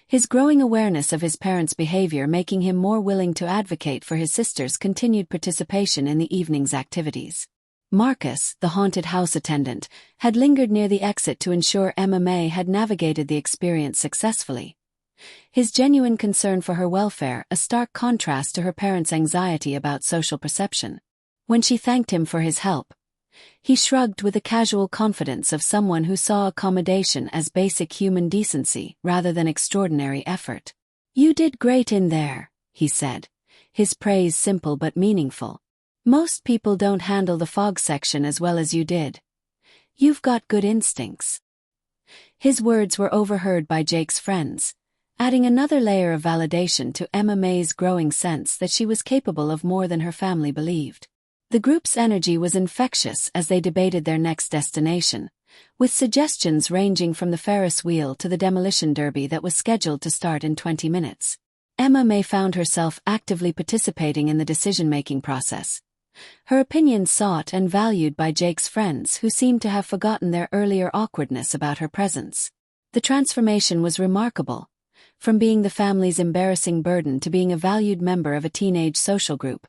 His growing awareness of his parents' behavior making him more willing to advocate for his sister's continued participation in the evening's activities. Marcus, the haunted house attendant, had lingered near the exit to ensure Emma May had navigated the experience successfully. His genuine concern for her welfare, a stark contrast to her parents' anxiety about social perception. When she thanked him for his help, he shrugged with the casual confidence of someone who saw accommodation as basic human decency rather than extraordinary effort. "You did great in there," he said, his praise simple but meaningful. "Most people don't handle the fog section as well as you did. You've got good instincts." His words were overheard by Jake's friends, adding another layer of validation to Emma May's growing sense that she was capable of more than her family believed. The group's energy was infectious as they debated their next destination, with suggestions ranging from the Ferris wheel to the demolition derby that was scheduled to start in 20 minutes. Emma May found herself actively participating in the decision-making process, her opinions sought and valued by Jake's friends who seemed to have forgotten their earlier awkwardness about her presence. The transformation was remarkable, from being the family's embarrassing burden to being a valued member of a teenage social group,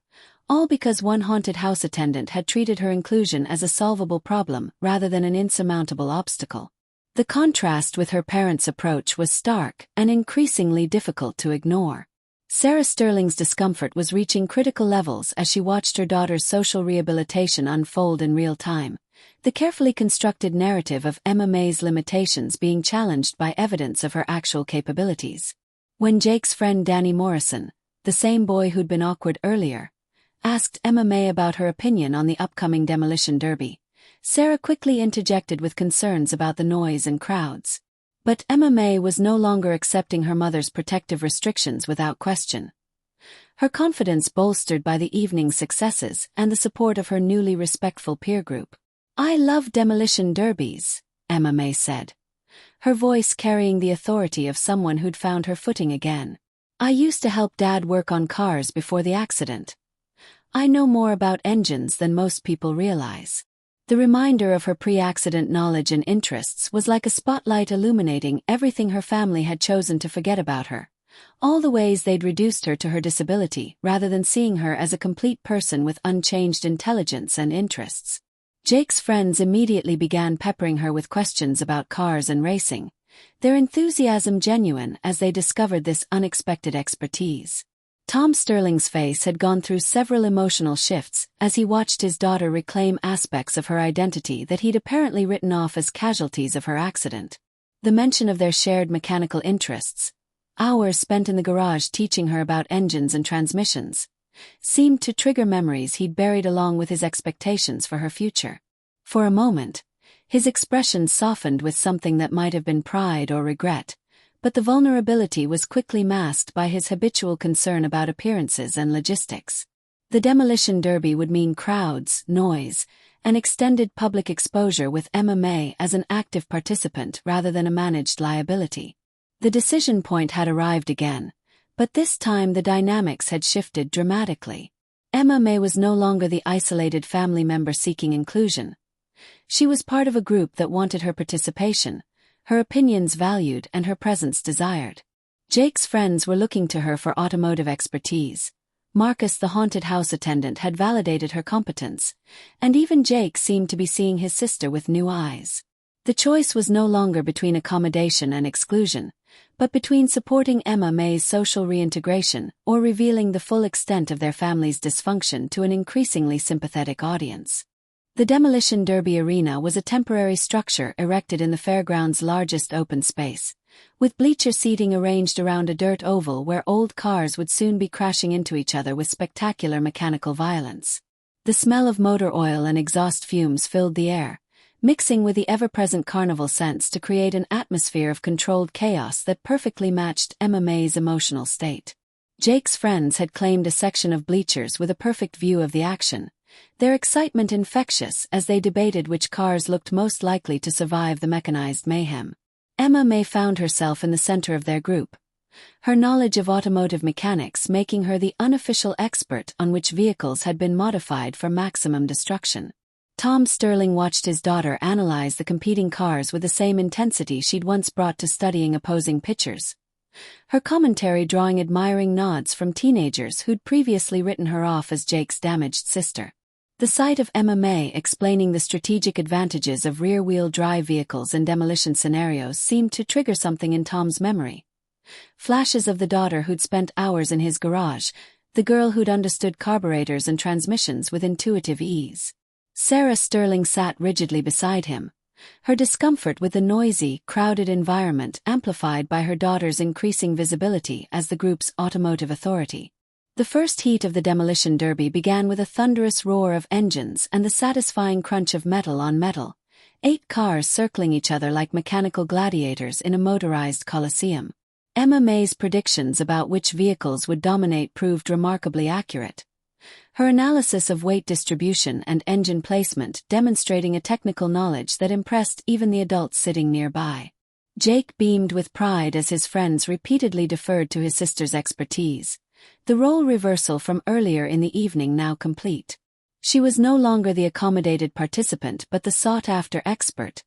all because one haunted house attendant had treated her inclusion as a solvable problem rather than an insurmountable obstacle. The contrast with her parents' approach was stark and increasingly difficult to ignore. Sarah Sterling's discomfort was reaching critical levels as she watched her daughter's social rehabilitation unfold in real time, the carefully constructed narrative of Emma May's limitations being challenged by evidence of her actual capabilities. When Jake's friend Danny Morrison, the same boy who'd been awkward earlier, asked Emma May about her opinion on the upcoming demolition derby, Sarah quickly interjected with concerns about the noise and crowds. But Emma May was no longer accepting her mother's protective restrictions without question. Her confidence bolstered by the evening's successes and the support of her newly respectful peer group. "I love demolition derbies," Emma May said, her voice carrying the authority of someone who'd found her footing again. "I used to help Dad work on cars before the accident. I know more about engines than most people realize." The reminder of her pre-accident knowledge and interests was like a spotlight illuminating everything her family had chosen to forget about her, all the ways they'd reduced her to her disability rather than seeing her as a complete person with unchanged intelligence and interests. Jake's friends immediately began peppering her with questions about cars and racing, their enthusiasm genuine as they discovered this unexpected expertise. Tom Sterling's face had gone through several emotional shifts as he watched his daughter reclaim aspects of her identity that he'd apparently written off as casualties of her accident. The mention of their shared mechanical interests, hours spent in the garage teaching her about engines and transmissions, seemed to trigger memories he'd buried along with his expectations for her future. For a moment, his expression softened with something that might have been pride or regret, but the vulnerability was quickly masked by his habitual concern about appearances and logistics. The demolition derby would mean crowds, noise, and extended public exposure with Emma May as an active participant rather than a managed liability. The decision point had arrived again, but this time the dynamics had shifted dramatically. Emma May was no longer the isolated family member seeking inclusion. She was part of a group that wanted her participation, her opinions valued and her presence desired. Jake's friends were looking to her for automotive expertise. Marcus, the haunted house attendant, had validated her competence, and even Jake seemed to be seeing his sister with new eyes. The choice was no longer between accommodation and exclusion, but between supporting Emma May's social reintegration or revealing the full extent of their family's dysfunction to an increasingly sympathetic audience. The demolition derby arena was a temporary structure erected in the fairground's largest open space, with bleacher seating arranged around a dirt oval where old cars would soon be crashing into each other with spectacular mechanical violence. The smell of motor oil and exhaust fumes filled the air, mixing with the ever-present carnival scents to create an atmosphere of controlled chaos that perfectly matched Emma May's emotional state. Jake's friends had claimed a section of bleachers with a perfect view of the action, their excitement infectious as they debated which cars looked most likely to survive the mechanized mayhem. Emma May found herself in the center of their group, her knowledge of automotive mechanics making her the unofficial expert on which vehicles had been modified for maximum destruction. Tom Sterling watched his daughter analyze the competing cars with the same intensity she'd once brought to studying opposing pitchers, her commentary drawing admiring nods from teenagers who'd previously written her off as Jake's damaged sister. The sight of Emma May explaining the strategic advantages of rear-wheel drive vehicles in demolition scenarios seemed to trigger something in Tom's memory. Flashes of the daughter who'd spent hours in his garage, the girl who'd understood carburetors and transmissions with intuitive ease. Sarah Sterling sat rigidly beside him, her discomfort with the noisy, crowded environment amplified by her daughter's increasing visibility as the group's automotive authority. The first heat of the demolition derby began with a thunderous roar of engines and the satisfying crunch of metal on metal, 8 cars circling each other like mechanical gladiators in a motorized coliseum. Emma May's predictions about which vehicles would dominate proved remarkably accurate, her analysis of weight distribution and engine placement demonstrating a technical knowledge that impressed even the adults sitting nearby. Jake beamed with pride as his friends repeatedly deferred to his sister's expertise, the role reversal from earlier in the evening now complete. She was no longer the accommodated participant but the sought-after expert,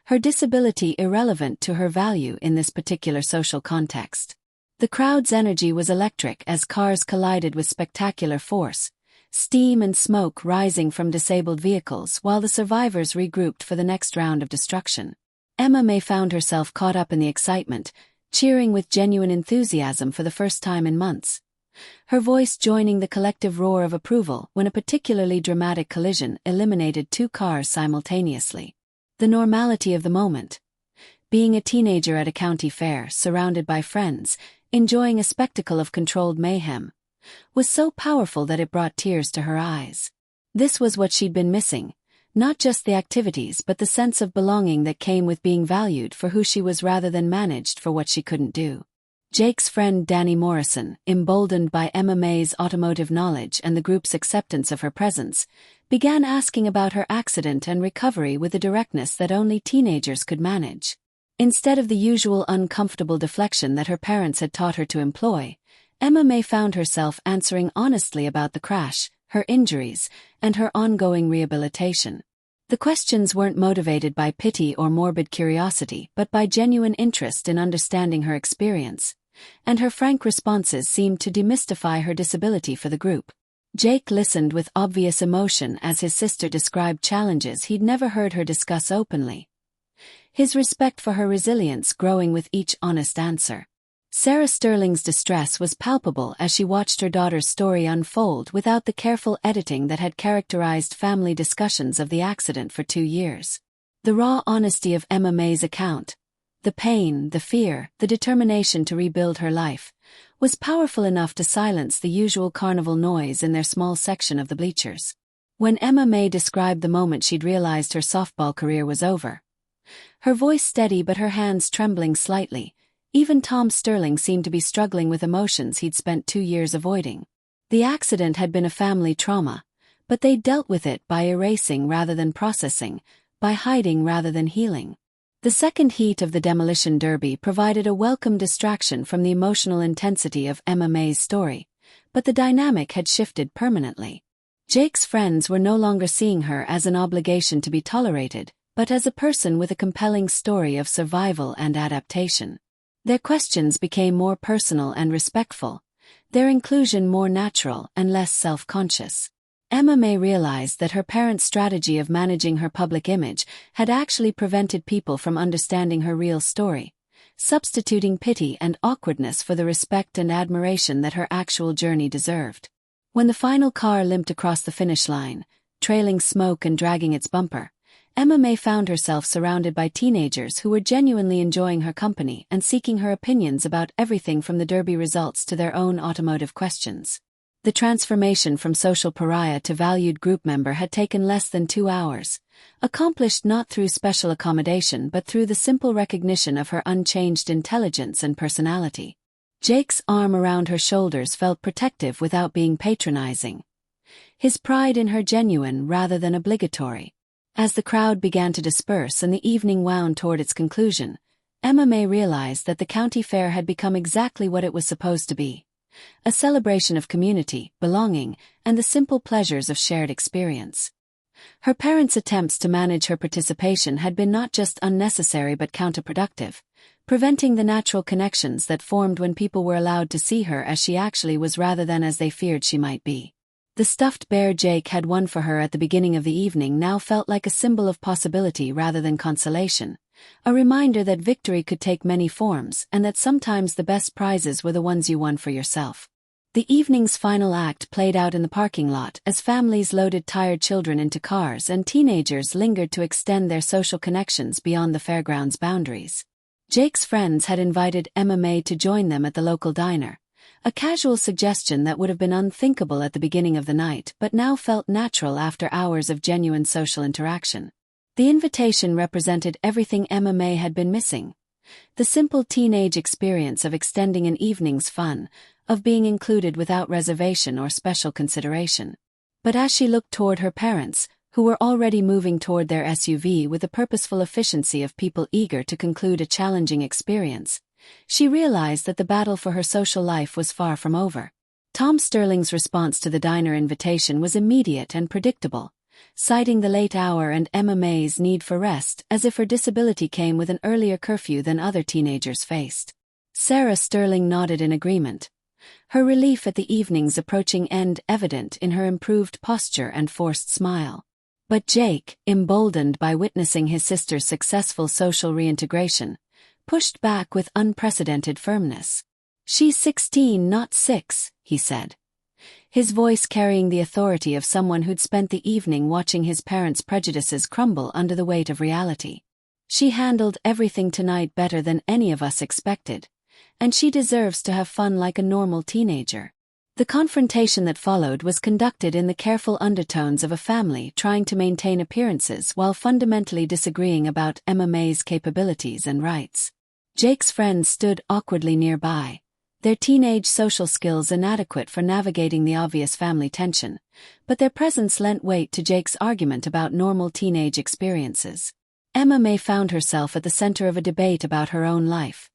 her disability irrelevant to her value in this particular social context. The crowd's energy was electric as cars collided with spectacular force, steam and smoke rising from disabled vehicles while the survivors regrouped for the next round of destruction. Emma May found herself caught up in the excitement, cheering with genuine enthusiasm for the first time in months, her voice joining the collective roar of approval when a particularly dramatic collision eliminated 2 cars simultaneously. The normality of the moment, being a teenager at a county fair surrounded by friends, enjoying a spectacle of controlled mayhem, was so powerful that it brought tears to her eyes. This was what she'd been missing, not just the activities but the sense of belonging that came with being valued for who she was rather than managed for what she couldn't do. Jake's friend Danny Morrison, emboldened by Emma May's automotive knowledge and the group's acceptance of her presence, began asking about her accident and recovery with a directness that only teenagers could manage. Instead of the usual uncomfortable deflection that her parents had taught her to employ, Emma May found herself answering honestly about the crash, her injuries, and her ongoing rehabilitation. The questions weren't motivated by pity or morbid curiosity but by genuine interest in understanding her experience, and her frank responses seemed to demystify her disability for the group. Jake listened with obvious emotion as his sister described challenges he'd never heard her discuss openly, his respect for her resilience growing with each honest answer. Sarah Sterling's distress was palpable as she watched her daughter's story unfold without the careful editing that had characterized family discussions of the accident for 2 years. The raw honesty of Emma May's account, the pain, the fear, the determination to rebuild her life, was powerful enough to silence the usual carnival noise in their small section of the bleachers. When Emma May described the moment she'd realized her softball career was over, her voice steady but her hands trembling slightly, even Tom Sterling seemed to be struggling with emotions he'd spent 2 years avoiding. The accident had been a family trauma, but they dealt with it by erasing rather than processing, by hiding rather than healing. The second heat of the demolition derby provided a welcome distraction from the emotional intensity of Emma May's story, but the dynamic had shifted permanently. Jake's friends were no longer seeing her as an obligation to be tolerated, but as a person with a compelling story of survival and adaptation. Their questions became more personal and respectful, their inclusion more natural and less self-conscious. Emma May realized that her parents' strategy of managing her public image had actually prevented people from understanding her real story, substituting pity and awkwardness for the respect and admiration that her actual journey deserved. When the final car limped across the finish line, trailing smoke and dragging its bumper, Emma May found herself surrounded by teenagers who were genuinely enjoying her company and seeking her opinions about everything from the derby results to their own automotive questions. The transformation from social pariah to valued group member had taken less than 2 hours, accomplished not through special accommodation but through the simple recognition of her unchanged intelligence and personality. Jake's arm around her shoulders felt protective without being patronizing, his pride in her genuine rather than obligatory. As the crowd began to disperse and the evening wound toward its conclusion, Emma May realized that the county fair had become exactly what it was supposed to be: a celebration of community, belonging, and the simple pleasures of shared experience. Her parents' attempts to manage her participation had been not just unnecessary but counterproductive, preventing the natural connections that formed when people were allowed to see her as she actually was rather than as they feared she might be. The stuffed bear Jake had won for her at the beginning of the evening now felt like a symbol of possibility rather than consolation, a reminder that victory could take many forms and that sometimes the best prizes were the ones you won for yourself. The evening's final act played out in the parking lot as families loaded tired children into cars and teenagers lingered to extend their social connections beyond the fairground's boundaries. Jake's friends had invited Emma May to join them at the local diner, a casual suggestion that would have been unthinkable at the beginning of the night but now felt natural after hours of genuine social interaction. The invitation represented everything Emma May had been missing. The simple teenage experience of extending an evening's fun, of being included without reservation or special consideration. But as she looked toward her parents, who were already moving toward their SUV with the purposeful efficiency of people eager to conclude a challenging experience, she realized that the battle for her social life was far from over. Tom Sterling's response to the diner invitation was immediate and predictable, citing the late hour and Emma May's need for rest as if her disability came with an earlier curfew than other teenagers faced. Sarah Sterling nodded in agreement, her relief at the evening's approaching end evident in her improved posture and forced smile. But Jake, emboldened by witnessing his sister's successful social reintegration, pushed back with unprecedented firmness. "She's 16, not 6, he said, his voice carrying the authority of someone who'd spent the evening watching his parents' prejudices crumble under the weight of reality. "She handled everything tonight better than any of us expected, and she deserves to have fun like a normal teenager." The confrontation that followed was conducted in the careful undertones of a family trying to maintain appearances while fundamentally disagreeing about Emma May's capabilities and rights. Jake's friends stood awkwardly nearby, their teenage social skills inadequate for navigating the obvious family tension, but their presence lent weight to Jake's argument about normal teenage experiences. Emma May found herself at the center of a debate about her own life,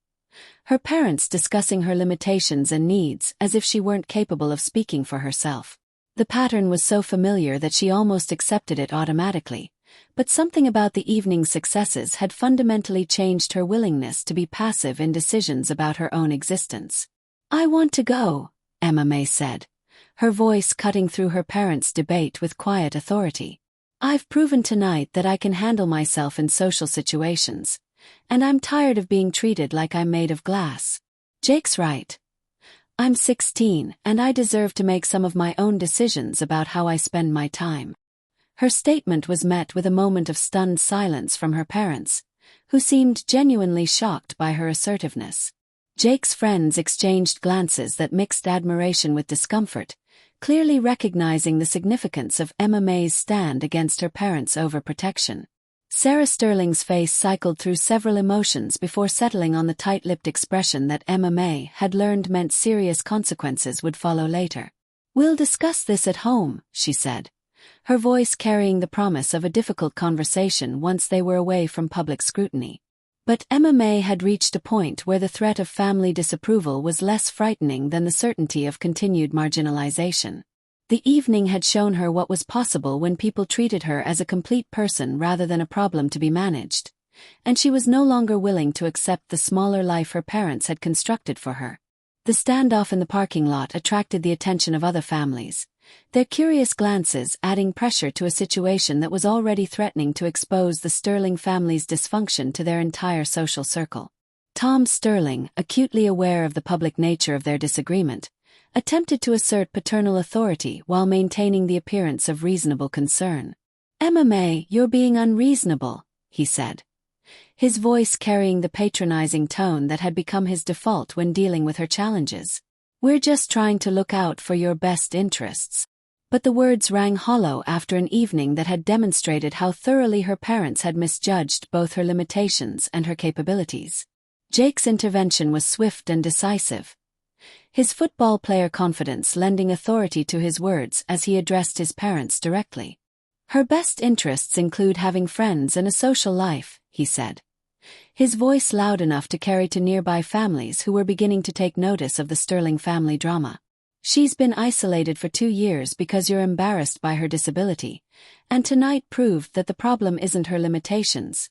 her parents discussing her limitations and needs as if she weren't capable of speaking for herself. The pattern was so familiar that she almost accepted it automatically, but something about the evening's successes had fundamentally changed her willingness to be passive in decisions about her own existence. "I want to go," Emma May said, her voice cutting through her parents' debate with quiet authority. "I've proven tonight that I can handle myself in social situations, and I'm tired of being treated like I'm made of glass." Jake's right. "I'm 16, and I deserve to make some of my own decisions about how I spend my time." Her statement was met with a moment of stunned silence from her parents, who seemed genuinely shocked by her assertiveness. Jake's friends exchanged glances that mixed admiration with discomfort, clearly recognizing the significance of Emma May's stand against her parents' overprotection. Sarah Sterling's face cycled through several emotions before settling on the tight-lipped expression that Emma May had learned meant serious consequences would follow later. "We'll discuss this at home," she said, her voice carrying the promise of a difficult conversation once they were away from public scrutiny. But Emma May had reached a point where the threat of family disapproval was less frightening than the certainty of continued marginalization. The evening had shown her what was possible when people treated her as a complete person rather than a problem to be managed, and she was no longer willing to accept the smaller life her parents had constructed for her. The standoff in the parking lot attracted the attention of other families, their curious glances adding pressure to a situation that was already threatening to expose the Sterling family's dysfunction to their entire social circle. Tom Sterling, acutely aware of the public nature of their disagreement, attempted to assert paternal authority while maintaining the appearance of reasonable concern. "Emma May, you're being unreasonable," he said, his voice carrying the patronizing tone that had become his default when dealing with her challenges. "We're just trying to look out for your best interests." But the words rang hollow after an evening that had demonstrated how thoroughly her parents had misjudged both her limitations and her capabilities. Jake's intervention was swift and decisive, his football player confidence lending authority to his words as he addressed his parents directly. "Her best interests include having friends and a social life," he said, his voice loud enough to carry to nearby families who were beginning to take notice of the Sterling family drama. "She's been isolated for 2 years because you're embarrassed by her disability, and tonight proved that the problem isn't her limitations.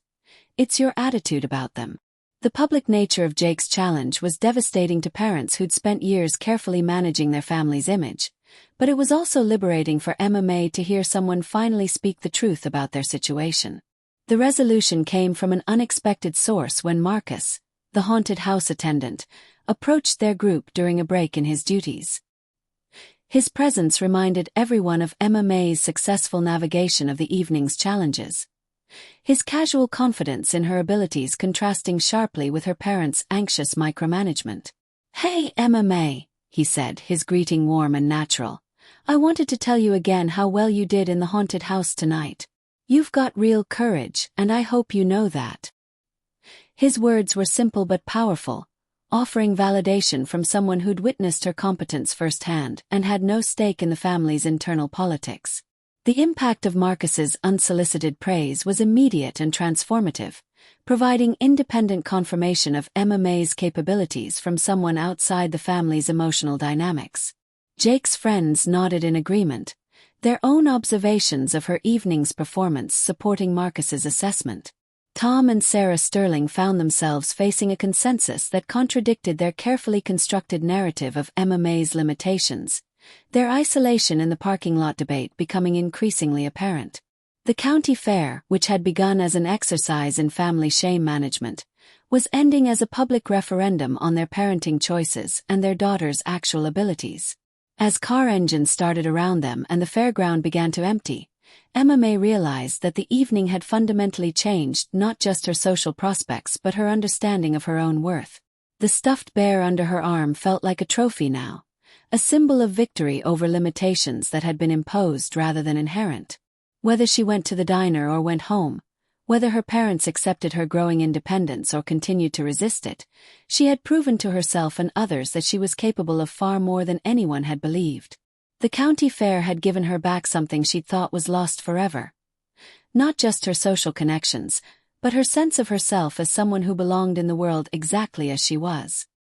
It's your attitude about them." The public nature of Jake's challenge was devastating to parents who'd spent years carefully managing their family's image, but it was also liberating for Emma May to hear someone finally speak the truth about their situation. The resolution came from an unexpected source when Marcus, the haunted house attendant, approached their group during a break in his duties. His presence reminded everyone of Emma May's successful navigation of the evening's challenges. His casual confidence in her abilities contrasting sharply with her parents' anxious micromanagement. "Hey, Emma May," he said, his greeting warm and natural. "I wanted to tell you again how well you did in the haunted house tonight. You've got real courage, and I hope you know that." His words were simple but powerful, offering validation from someone who'd witnessed her competence firsthand and had no stake in the family's internal politics. The impact of Marcus's unsolicited praise was immediate and transformative, providing independent confirmation of Emma May's capabilities from someone outside the family's emotional dynamics. Jake's friends nodded in agreement, their own observations of her evening's performance supporting Marcus's assessment. Tom and Sarah Sterling found themselves facing a consensus that contradicted their carefully constructed narrative of Emma May's limitations, their isolation in the parking lot debate becoming increasingly apparent. The county fair, which had begun as an exercise in family shame management, was ending as a public referendum on their parenting choices and their daughter's actual abilities. As car engines started around them and the fairground began to empty, Emma May realized that the evening had fundamentally changed not just her social prospects but her understanding of her own worth. The stuffed bear under her arm felt like a trophy now, a symbol of victory over limitations that had been imposed rather than inherent. Whether she went to the diner or went home, whether her parents accepted her growing independence or continued to resist it, she had proven to herself and others that she was capable of far more than anyone had believed. The county fair had given her back something she'd thought was lost forever. Not just her social connections, but her sense of herself as someone who belonged in the world exactly as she was.